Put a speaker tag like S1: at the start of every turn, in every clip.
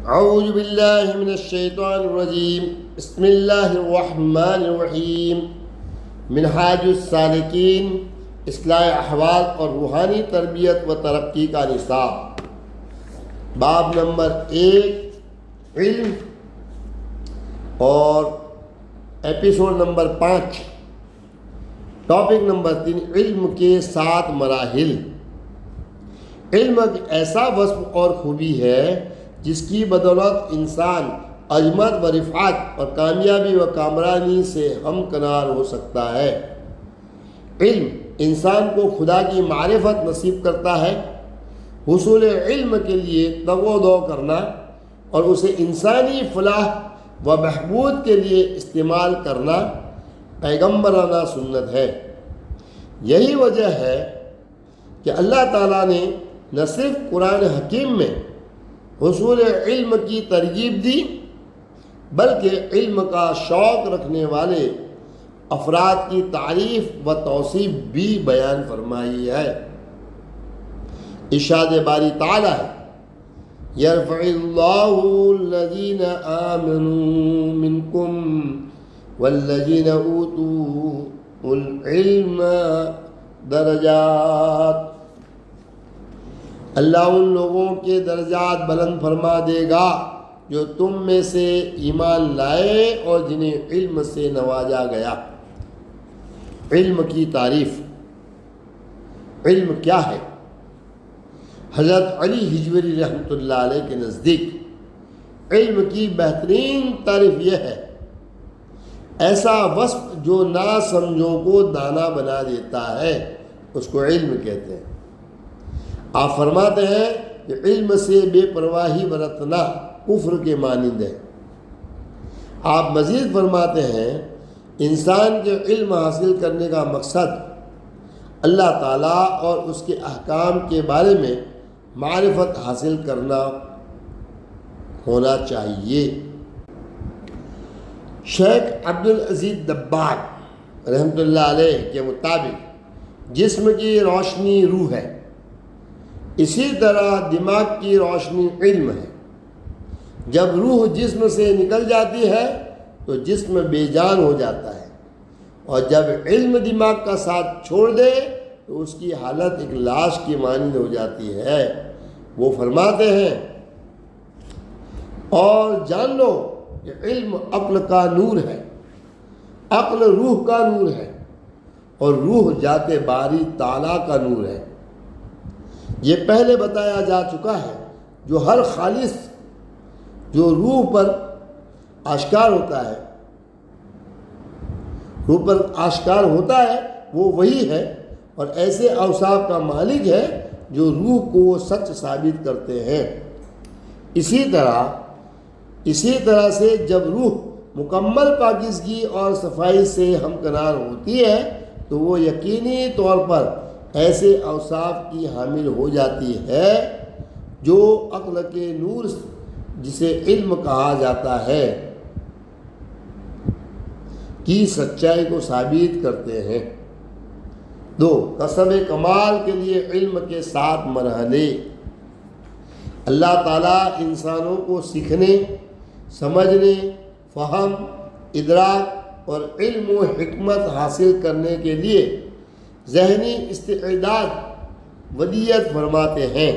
S1: اعوذ باللہ من الشیطان الرجیم بسم اللہ الرحمن الرحیم منہاج السالکین اصلاح احوال اور روحانی تربیت و ترقی کا نصاب باب نمبر 1 علم اور ایپیسوڈ نمبر 5 ٹاپک نمبر 3 علم کے 7 مراحل۔ علم ایک ایسا وصف اور خوبی ہے جس کی بدولت انسان عظمت و رفعت اور کامیابی و کامرانی سے ہمکنار ہو سکتا ہے۔ علم انسان کو خدا کی معرفت نصیب کرتا ہے۔ حصول علم کے لیے تگ و دو کرنا اور اسے انسانی فلاح و بہبود کے لیے استعمال کرنا پیغمبرانہ سنت ہے۔ یہی وجہ ہے کہ اللہ تعالیٰ نے نہ صرف قرآن حکیم میں حصول علم کی ترغیب دی بلکہ علم کا شوق رکھنے والے افراد کی تعریف و توصیف بھی بیان فرمائی ہے۔ ارشاد باری تعالیٰ ہے یرفع اللہ الذین آمنوا منکم والذین اوتوا العلم درجات۔ اللہ ان لوگوں کے درجات بلند فرما دے گا جو تم میں سے ایمان لائے اور جنہیں علم سے نوازا گیا۔ علم کی تعریف۔ علم کیا ہے؟ حضرت علی ہجویری رحمۃ اللہ علیہ کے نزدیک علم کی بہترین تعریف یہ ہے ایسا وصف جو نا سمجھوں کو دانا بنا دیتا ہے اس کو علم کہتے ہیں۔ آپ فرماتے ہیں کہ علم سے بے پرواہی برتنا کفر کے مانند ہے۔ آپ مزید فرماتے ہیں انسان کے علم حاصل کرنے کا مقصد اللہ تعالیٰ اور اس کے احکام کے بارے میں معرفت حاصل کرنا ہونا چاہیے۔ شیخ عبدالعزیز دباغ رحمۃ اللہ علیہ کے مطابق جسم کی روشنی روح ہے، اسی طرح دماغ کی روشنی علم ہے۔ جب روح جسم سے نکل جاتی ہے تو جسم بے جان ہو جاتا ہے، اور جب علم دماغ کا ساتھ چھوڑ دے تو اس کی حالت ایک لاش کی مانند ہو جاتی ہے۔ وہ فرماتے ہیں اور جان لو کہ علم عقل کا نور ہے، عقل روح کا نور ہے، اور روح ذات باری تعالیٰ کا نور ہے۔ یہ پہلے بتایا جا چکا ہے جو ہر خالص جو روح پر آشکار ہوتا ہے، روح پر آشکار ہوتا ہے وہ وہی ہے، اور ایسے اوصاف کا مالک ہے جو روح کو سچ ثابت کرتے ہیں۔ اسی طرح سے جب روح مکمل پاکیزگی اور صفائی سے ہمکنار ہوتی ہے تو وہ یقینی طور پر ایسے اوصاف کی حامل ہو جاتی ہے جو عقل کے نور جسے علم کہا جاتا ہے کی سچائی کو ثابت کرتے ہیں۔ 2 کسب کمال کے لیے علم کے 7 مرحلے۔ اللہ تعالیٰ انسانوں کو سیکھنے، سمجھنے، فہم، ادراک اور علم و حکمت حاصل کرنے کے لیے ذہنی استعداد ودیت فرماتے ہیں،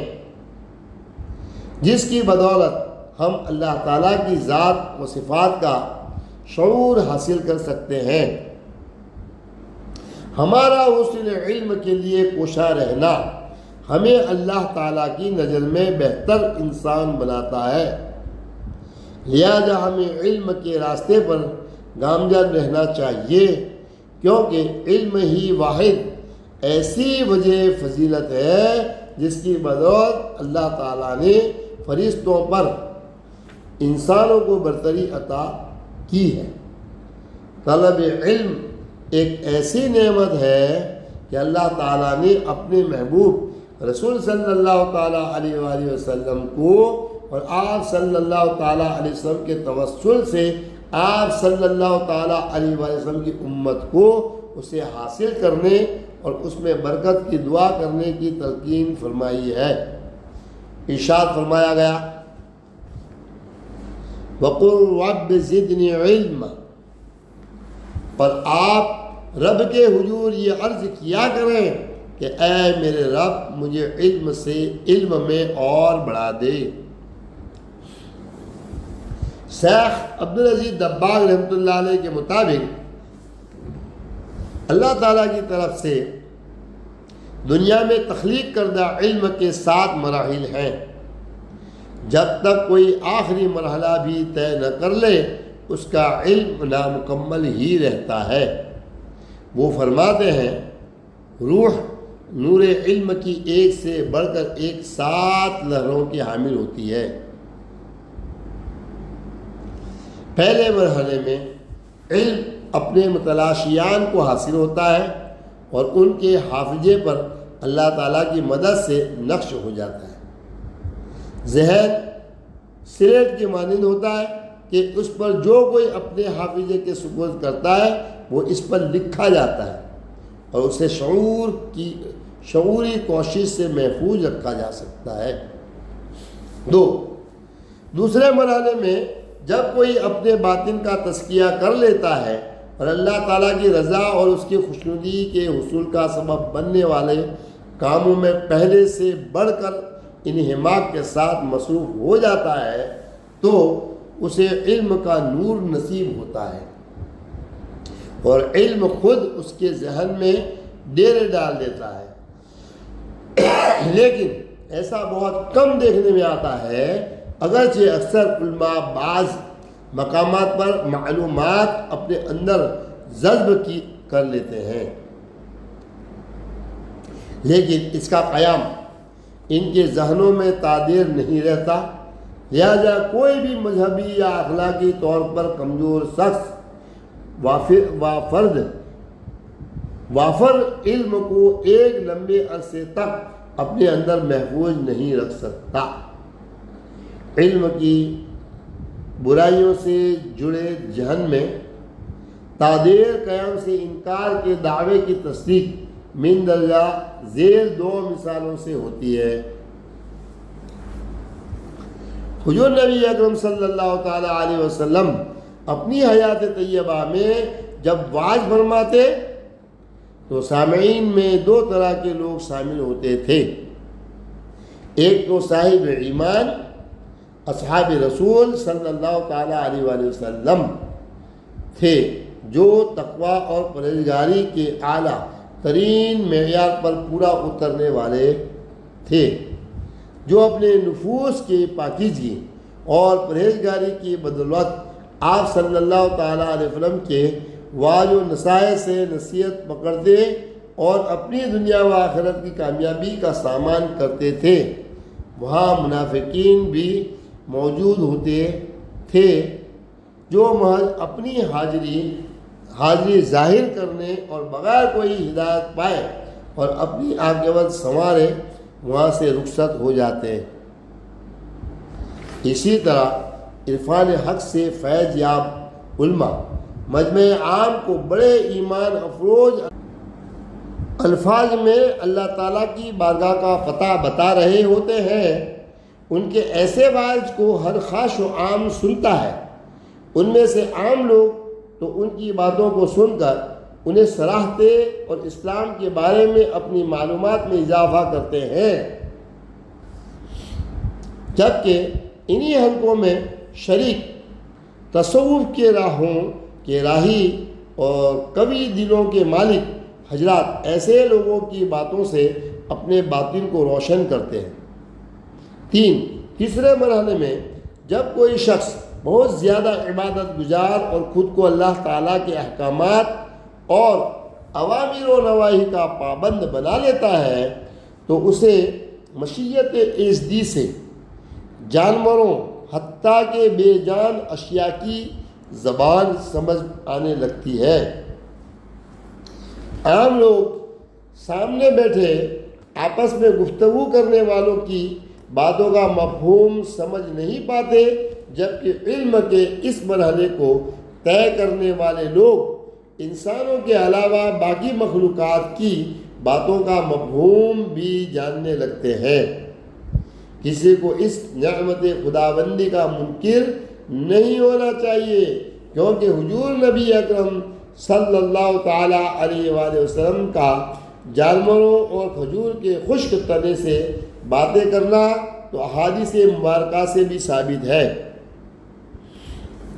S1: جس کی بدولت ہم اللہ تعالیٰ کی ذات و صفات کا شعور حاصل کر سکتے ہیں۔ ہمارا حسن علم کے لیے کوشاں رہنا ہمیں اللہ تعالیٰ کی نظر میں بہتر انسان بناتا ہے، لہذا ہمیں علم کے راستے پر گامزن رہنا چاہیے، کیونکہ علم ہی واحد ایسی وجہ فضیلت ہے جس کی بدولت اللہ تعالیٰ نے فرشتوں پر انسانوں کو برتری عطا کی ہے۔ طلب علم ایک ایسی نعمت ہے کہ اللہ تعالیٰ نے اپنے محبوب رسول صلی اللہ تعالیٰ علیہ وآلہ وسلم کو اور آپ صلی اللہ تعالیٰ علیہ وسلم کے توسل سے آپ صلی اللہ تعالیٰ علیہ وآلہ وسلم کی امت کو اسے حاصل کرنے اور اس میں برکت کی دعا کرنے کی تلقین فرمائی ہے۔ ارشاد فرمایا گیا وَقُلْ رَبِّ زِدْنِي عِلْمًا، اور آپ رب کے حضور یہ عرض کیا کریں کہ اے میرے رب مجھے علم میں اور بڑھا دے۔ شیخ عبدالعزیز دباغ رحمۃ اللہ علیہ کے مطابق اللہ تعالیٰ کی طرف سے دنیا میں تخلیق کردہ علم کے 7 مراحل ہیں۔ جب تک کوئی آخری مرحلہ بھی طے نہ کر لے اس کا علم نامکمل ہی رہتا ہے۔ وہ فرماتے ہیں روح نور علم کی ایک سے بڑھ کر ایک 7 لہروں کی حامل ہوتی ہے۔ پہلے مرحلے میں علم اپنے متلاشیان کو حاصل ہوتا ہے اور ان کے حافظے پر اللہ تعالیٰ کی مدد سے نقش ہو جاتا ہے۔ ذہن سلیٹ کے مانند ہوتا ہے کہ اس پر جو کوئی اپنے حافظے کے سپرد کرتا ہے وہ اس پر لکھا جاتا ہے اور اسے شعوری کوشش سے محفوظ رکھا جا سکتا ہے۔ دوسرے مرحلے میں جب کوئی اپنے باطن کا تزکیہ کر لیتا ہے اور اللہ تعالیٰ کی رضا اور اس کی خوشنودی کے حصول کا سبب بننے والے کاموں میں پہلے سے بڑھ کر انہماک کے ساتھ مصروف ہو جاتا ہے تو اسے علم کا نور نصیب ہوتا ہے اور علم خود اس کے ذہن میں ڈیرے ڈال دیتا ہے۔ لیکن ایسا بہت کم دیکھنے میں آتا ہے، اگرچہ اکثر علماء بعض مقامات پر معلومات اپنے اندر جذب کر لیتے ہیں، لیکن اس کا قیام ان کے ذہنوں میں تعدیر نہیں رہتا۔ لہذا کوئی بھی مذہبی یا اخلاقی طور پر کمزور شخص وافر علم کو ایک لمبے عرصے تک اپنے اندر محفوظ نہیں رکھ سکتا۔ علم کی برائیوں سے جڑے ذہن میں تعدیر قیام سے انکار کے دعوے کی تصدیق مندرجہ ذیل 2 مثالوں سے ہوتی ہے۔ حضور نبی اکرم صلی اللہ تعالی علیہ وسلم اپنی حیات طیبہ میں جب واعظ فرماتے تو سامعین میں 2 طرح کے لوگ شامل ہوتے تھے۔ ایک تو صاحب ایمان اصحاب رسول صلی اللہ تعالی علیہ وآلہ وسلم تھے جو تقوی اور پرہیزگاری کے اعلیٰ ترین معیار پر پورا اترنے والے تھے، جو اپنے نفوس کی پاکیزگی اور پرہیزگاری کی بدولت آپ صلی اللہ تعالیٰ علیہ وسلم کے واج و نصائح سے نصیحت پکڑتے اور اپنی دنیا و آخرت کی کامیابی کا سامان کرتے تھے۔ وہاں منافقین بھی موجود ہوتے تھے جو محض اپنی حاضری ظاہر کرنے اور بغیر کوئی ہدایت پائے اور اپنی عاقبت سنوارے وہاں سے رخصت ہو جاتے۔ اسی طرح عرفان حق سے فیض یاب علماء مجمع عام کو بڑے ایمان افروز الفاظ میں اللہ تعالیٰ کی بارگاہ کا پتہ بتا رہے ہوتے ہیں۔ ان کے ایسے واعظ کو ہر خاص و عام سنتا ہے۔ ان میں سے عام لوگ تو ان کی باتوں کو سن کر انہیں سراہتے اور اسلام کے بارے میں اپنی معلومات میں اضافہ کرتے ہیں، جبکہ انہی حلقوں میں شریک تصوف کے راہی اور قوی دلوں کے مالک حضرات ایسے لوگوں کی باتوں سے اپنے باطن کو روشن کرتے ہیں۔ تیسرے مرحلے میں جب کوئی شخص بہت زیادہ عبادت گزار اور خود کو اللہ تعالیٰ کے احکامات اور اوامر و نواہی کا پابند بنا لیتا ہے تو اسے مشیت ایزدی سے جانوروں حتیٰ کہ بے جان اشیاء کی زبان سمجھ آنے لگتی ہے۔ عام لوگ سامنے بیٹھے آپس میں گفتگو کرنے والوں کی باتوں کا مفہوم سمجھ نہیں پاتے، جبکہ علم کے اس مرحلے کو طے کرنے والے لوگ انسانوں کے علاوہ باقی مخلوقات کی باتوں کا مفہوم بھی جاننے لگتے ہیں۔ کسی کو اس نعمت خداوندی کا منکر نہیں ہونا چاہیے، کیونکہ حضور نبی اکرم صلی اللہ تعالیٰ علیہ وآلہ وسلم کا جانوروں اور کھجور کے خشک تنے سے باتیں کرنا تو احادیث مبارکہ سے بھی ثابت ہے۔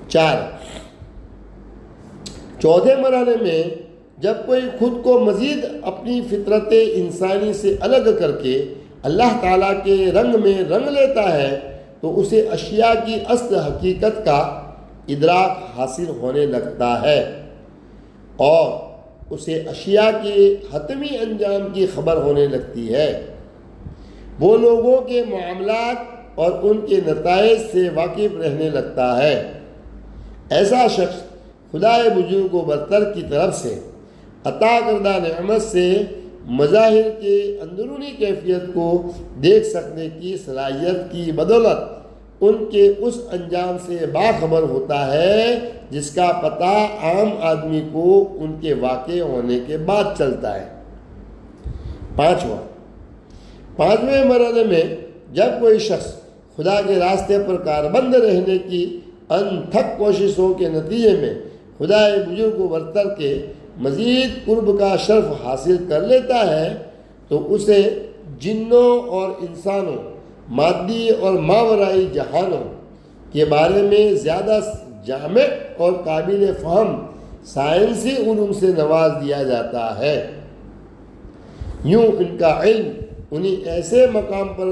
S1: 4، چوتھے مرحلے میں جب کوئی خود کو مزید اپنی فطرت انسانی سے الگ کر کے اللہ تعالیٰ کے رنگ میں رنگ لیتا ہے تو اسے اشیاء کی اصل حقیقت کا ادراک حاصل ہونے لگتا ہے اور اسے اشیاء کے حتمی انجام کی خبر ہونے لگتی ہے۔ وہ لوگوں کے معاملات اور ان کے نتائج سے واقف رہنے لگتا ہے۔ ایسا شخص خدائے بزرگ و برتر کی طرف سے عطا کردہ نعمت سے مظاہر کے اندرونی کیفیت کو دیکھ سکنے کی صلاحیت کی بدولت ان کے اس انجام سے باخبر ہوتا ہے جس کا پتہ عام آدمی کو ان کے واقع ہونے کے بعد چلتا ہے۔ 5ویں مرحلے میں جب کوئی شخص خدا کے راستے پر کاربند رہنے کی انتھک کوششوں کے نتیجے میں خدا بزرگ و برتر کے مزید قرب کا شرف حاصل کر لیتا ہے تو اسے جنوں اور انسانوں، مادی اور ماورائی جہانوں کے بارے میں زیادہ جامع اور قابل فہم سائنسی علوم سے نواز دیا جاتا ہے۔ یوں ان کا علم انہیں ایسے مقام پر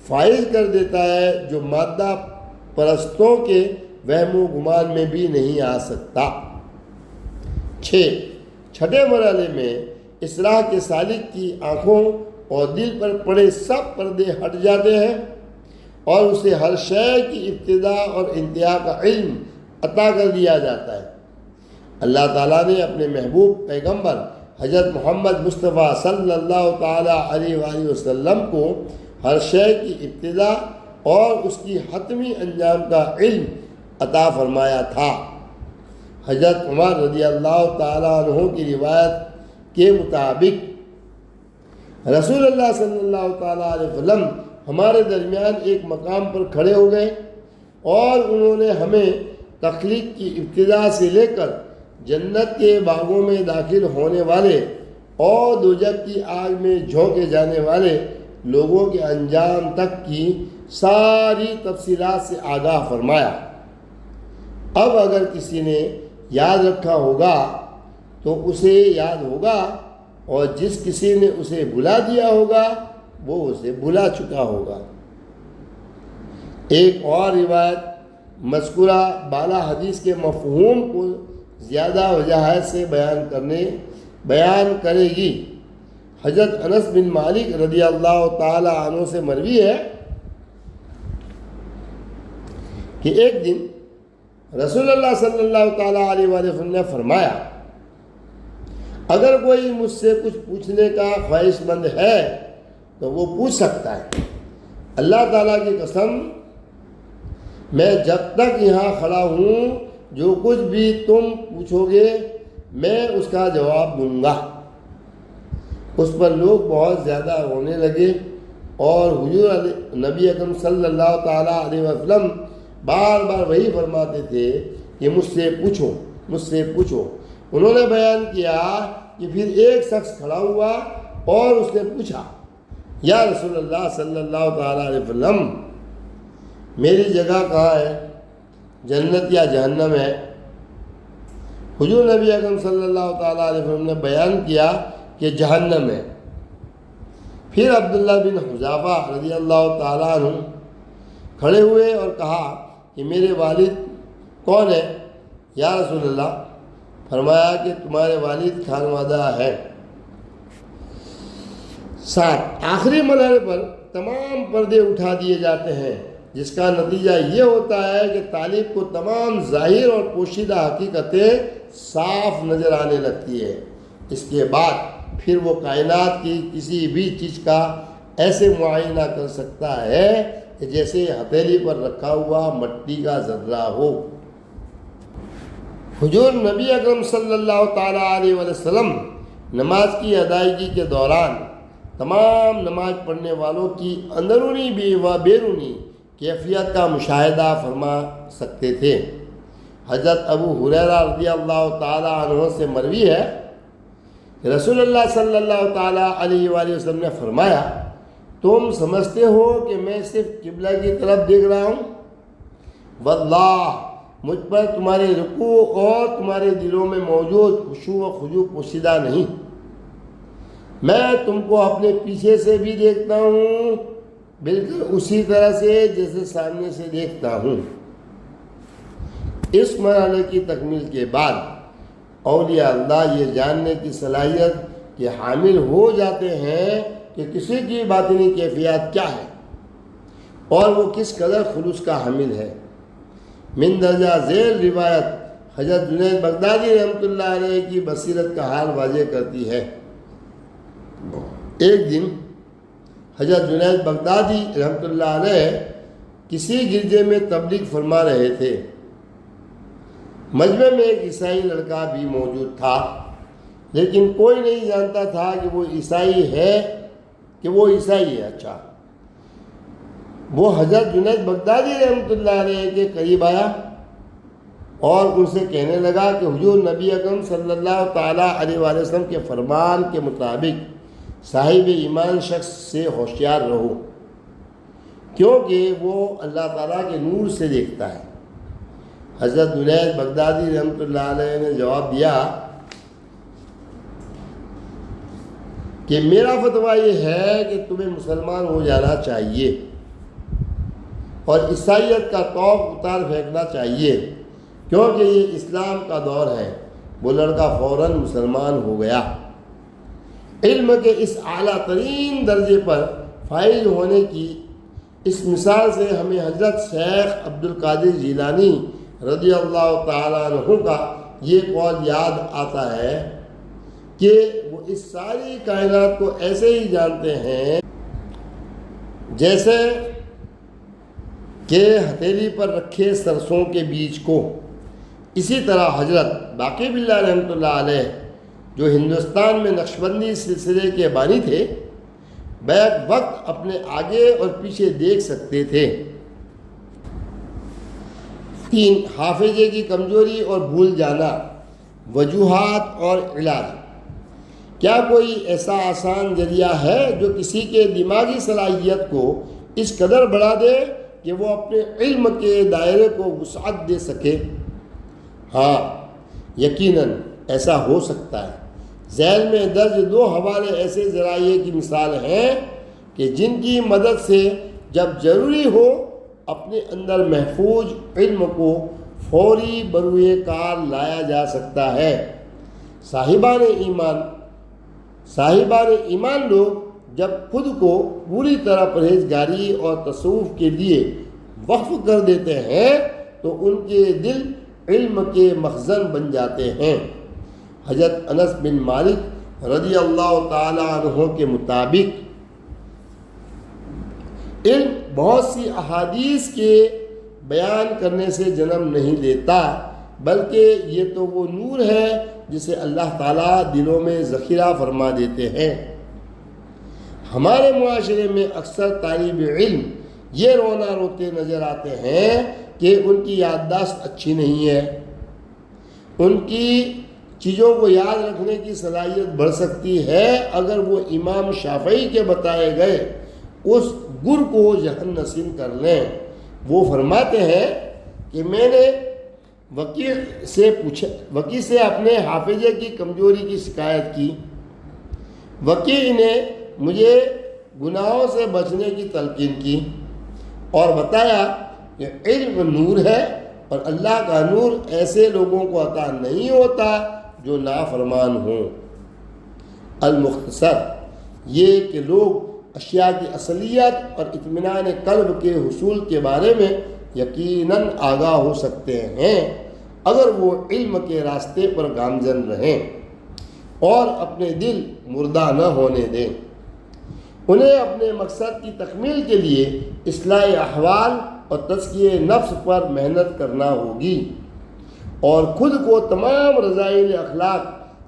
S1: فائز کر دیتا ہے جو مادہ پرستوں کے وہم و گمان میں بھی نہیں آ سکتا۔ 6، مرحلے میں اصلاح کے سالک کی آنکھوں اور دل پر پڑے سب پردے ہٹ جاتے ہیں اور اسے ہر شے کی ابتدا اور انتہا کا علم عطا کر دیا جاتا ہے۔ اللہ تعالیٰ نے اپنے محبوب پیغمبر حضرت محمد مصطفیٰ صلی اللہ تعالیٰ علیہ وآلہ وسلم کو ہر شے کی ابتدا اور اس کی حتمی انجام کا علم عطا فرمایا تھا۔ حضرت عمر رضی اللہ تعالیٰ عنہ کی روایت کے مطابق رسول اللہ صلی اللہ تعالیٰ علیہ وسلم ہمارے درمیان ایک مقام پر کھڑے ہو گئے اور انہوں نے ہمیں تخلیق کی ابتدا سے لے کر جنت کے باغوں میں داخل ہونے والے اور دوزخ کی آگ میں جھونکے جانے والے لوگوں کے انجام تک کی ساری تفصیلات سے آگاہ فرمایا۔ اب اگر کسی نے یاد رکھا ہوگا تو اسے یاد ہوگا اور جس کسی نے اسے بھلا دیا ہوگا وہ اسے بھلا چکا ہوگا۔ ایک اور روایت مذکورہ بالا حدیث کے مفہوم کو زیادہ وضاحت سے بیان کرے گی۔ حضرت انس بن مالک رضی اللہ تعالی عنہ سے مروی ہے کہ ایک دن رسول اللہ صلی اللہ تعالیٰ علیہ وآلہ وسلم نے فرمایا، اگر کوئی مجھ سے کچھ پوچھنے کا خواہش مند ہے تو وہ پوچھ سکتا ہے۔ اللہ تعالیٰ کی قسم، میں جب تک یہاں کھڑا ہوں جو کچھ بھی تم پوچھو گے میں اس کا جواب دوں گا۔ اس پر لوگ بہت زیادہ رونے لگے اور حضور نبی اکرم صلی اللہ تعالیٰ علیہ وسلم بار بار وہی فرماتے تھے کہ مجھ سے پوچھو، مجھ سے پوچھو۔ انہوں نے بیان کیا کہ پھر ایک شخص کھڑا ہوا اور اس نے پوچھا، یا رسول اللہ صلی اللہ تعالیٰ علیہ وسلم، میری جگہ کہاں ہے، جنت یا جہنم ہے؟ حضور نبی اکرم صلی اللہ تعالیٰ علیہ وسلم نے بیان کیا کہ جہنم ہے۔ پھر عبداللہ بن حذافہ رضی اللہ تعالیٰ عنہ کھڑے ہوئے اور کہا کہ میرے والد کون ہے یا رسول اللہ؟ فرمایا کہ تمہارے والد خانوادہ ہے۔ 7، آخری مرحلے پر تمام پردے اٹھا دیے جاتے ہیں جس کا نتیجہ یہ ہوتا ہے کہ طالب کو تمام ظاہر اور پوشیدہ حقیقتیں صاف نظر آنے لگتی ہے۔ اس کے بعد پھر وہ کائنات کی کسی بھی چیز کا ایسے معائنہ کر سکتا ہے کہ جیسے ہتھیلی پر رکھا ہوا مٹی کا ذرہ ہو۔ حضور نبی اکرم صلی اللہ تعالیٰ علیہ وسلم نماز کی ادائیگی کے دوران تمام نماز پڑھنے والوں کی اندرونی و بیرونی کیفیت کا مشاہدہ فرما سکتے تھے۔ حضرت ابو ہریرہ رضی اللہ تعالیٰ عنہ سے مروی ہے کہ رسول اللہ صلی اللہ تعالیٰ علیہ وآلہ وسلم نے فرمایا، تم سمجھتے ہو کہ میں صرف قبلہ کی طرف دیکھ رہا ہوں؟ واللہ مجھ پر تمہارے رکوع اور تمہارے دلوں میں موجود خشوع و خضوع پوشیدہ نہیں۔ میں تم کو اپنے پیچھے سے بھی دیکھتا ہوں، بالکل اسی طرح سے جیسے سامنے سے دیکھتا ہوں۔ اس مرحلے کی تکمیل کے بعد اولیاء اللہ یہ جاننے کی صلاحیت کے حامل ہو جاتے ہیں کہ کسی کی باطنی کیفیت کیا ہے اور وہ کس قدر خلوص کا حامل ہے۔ مندرجہ ذیل روایت حضرت جنید بغدادی رحمۃ اللہ علیہ کی بصیرت کا حال واضح کرتی ہے۔ ایک دن حضرت جنید بغدادی رحمۃ اللہ علیہ کسی گرجے میں تبلیغ فرما رہے تھے۔ مجمع میں ایک عیسائی لڑکا بھی موجود تھا، لیکن کوئی نہیں جانتا تھا کہ وہ عیسائی ہے۔ اچھا، وہ حضرت جنید بغدادی رحمۃ اللہ علیہ کے قریب آیا اور ان سے کہنے لگا کہ حضور نبی اکرم صلی اللہ تعالیٰ علیہ وآلہ وسلم کے فرمان کے مطابق صاحب ایمان شخص سے ہوشیار رہو، کیونکہ وہ اللہ تعالیٰ کے نور سے دیکھتا ہے۔ حضرت جنید بغدادی رحمۃ اللہ علیہ نے جواب دیا کہ میرا فتویٰ یہ ہے کہ تمہیں مسلمان ہو جانا چاہیے اور عیسائیت کا طوق اتار پھینکنا چاہیے، کیونکہ یہ اسلام کا دور ہے۔ وہ لڑکا فوراً مسلمان ہو گیا۔ علم کے اس اعلیٰ ترین درجے پر فائز ہونے کی اس مثال سے ہمیں حضرت شیخ عبد القادر جیلانی رضی اللہ تعالیٰ عنہ کا یہ قول یاد آتا ہے کہ وہ اس ساری کائنات کو ایسے ہی جانتے ہیں جیسے کہ ہتھیلی پر رکھے سرسوں کے بیج کو۔ اسی طرح حضرت باقی باللہ رحمۃ اللہ علیہ جو ہندوستان میں نقشبندی سلسلے کے بانی تھے، بیک وقت اپنے آگے اور پیچھے دیکھ سکتے تھے۔ 3 حافظے کی کمزوری اور بھول جانا، وجوہات اور علاج۔ کیا کوئی ایسا آسان ذریعہ ہے جو کسی کے دماغی صلاحیت کو اس قدر بڑھا دے کہ وہ اپنے علم کے دائرے کو وسعت دے سکے؟ ہاں، یقیناً ایسا ہو سکتا ہے۔ ذیل میں درج 2 حوالے ایسے ذرائع کی مثال ہیں کہ جن کی مدد سے جب ضروری ہو اپنے اندر محفوظ علم کو فوری بروئے کار لایا جا سکتا ہے۔ صاحبان ایمان لوگ جب خود کو پوری طرح پرہیزگاری اور تصوف کے لیے وقف کر دیتے ہیں تو ان کے دل علم کے مخزن بن جاتے ہیں۔ حضرت انس بن مالک رضی اللہ تعالی عنہ کے مطابق علم بہت سی احادیث کے بیان کرنے سے جنم نہیں لیتا، بلکہ یہ تو وہ نور ہے جسے اللہ تعالیٰ دلوں میں ذخیرہ فرما دیتے ہیں۔ ہمارے معاشرے میں اکثر طالب علم یہ رونا روتے نظر آتے ہیں کہ ان کی یادداشت اچھی نہیں ہے۔ ان کی چیزوں کو یاد رکھنے کی صلاحیت بڑھ سکتی ہے اگر وہ امام شافعی کے بتائے گئے اس گر کو ذہن نشین کر لیں۔ وہ فرماتے ہیں کہ میں نے وکیع سے اپنے حافظے کی کمزوری کی شکایت کی۔ وکیع نے مجھے گناہوں سے بچنے کی تلقین کی اور بتایا کہ علم نور ہے اور اللہ کا نور ایسے لوگوں کو عطا نہیں ہوتا جو نافرمان ہوں۔ المختصر یہ کہ لوگ اشیاء کی اصلیت اور اطمینان قلب کے حصول کے بارے میں یقیناً آگاہ ہو سکتے ہیں اگر وہ علم کے راستے پر گامزن رہیں اور اپنے دل مردہ نہ ہونے دیں۔ انہیں اپنے مقصد کی تکمیل کے لیے اصلاح احوال اور تزکیہ نفس پر محنت کرنا ہوگی اور خود کو تمام رذائل اخلاق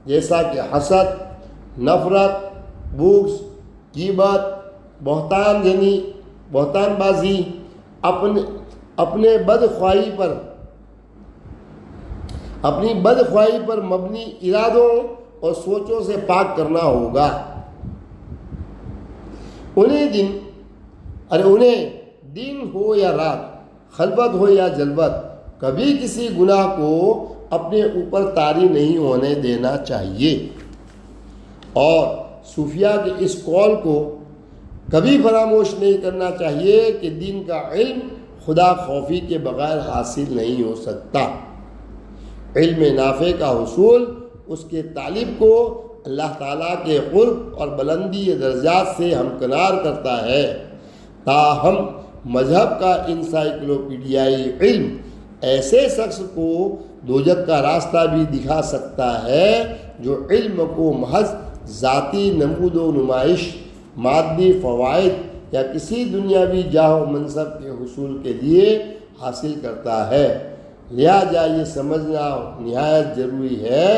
S1: جیسا کہ حسد، نفرت، بغض، غیبت، بہتان بازی اپنی بدخواہی پر مبنی ارادوں اور سوچوں سے پاک کرنا ہوگا۔ انہیں دن ہو یا رات، خلوت ہو یا جلوت، کبھی کسی گناہ کو اپنے اوپر طاری نہیں ہونے دینا چاہیے، اور صوفیاء کے اس قول کو کبھی فراموش نہیں کرنا چاہیے کہ دین کا علم خدا خوفی کے بغیر حاصل نہیں ہو سکتا۔ علم نافع کا حصول اس کے طالب کو اللہ تعالیٰ کے قرب اور بلندی درجات سے ہمکنار کرتا ہے، تاہم مذہب کا انسائکلوپیڈیائی علم ایسے شخص کو دوزخ کا راستہ بھی دکھا سکتا ہے جو علم کو محض ذاتی نمود و نمائش، مادی فوائد یا کسی دنیاوی جاہ و منصب کے حصول کے لیے حاصل کرتا ہے۔ لہذا یہ سمجھنا نہایت ضروری ہے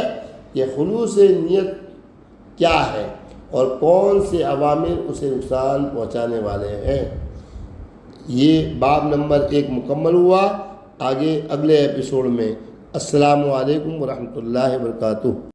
S1: کہ خلوص نیت کیا ہے اور کون سے عوامل اسے نقصان پہنچانے والے ہیں۔ یہ باب نمبر 1 مکمل ہوا۔ آگے اگلے ایپیسوڈ میں۔ السلام علیکم ورحمۃ اللہ وبرکاتہ۔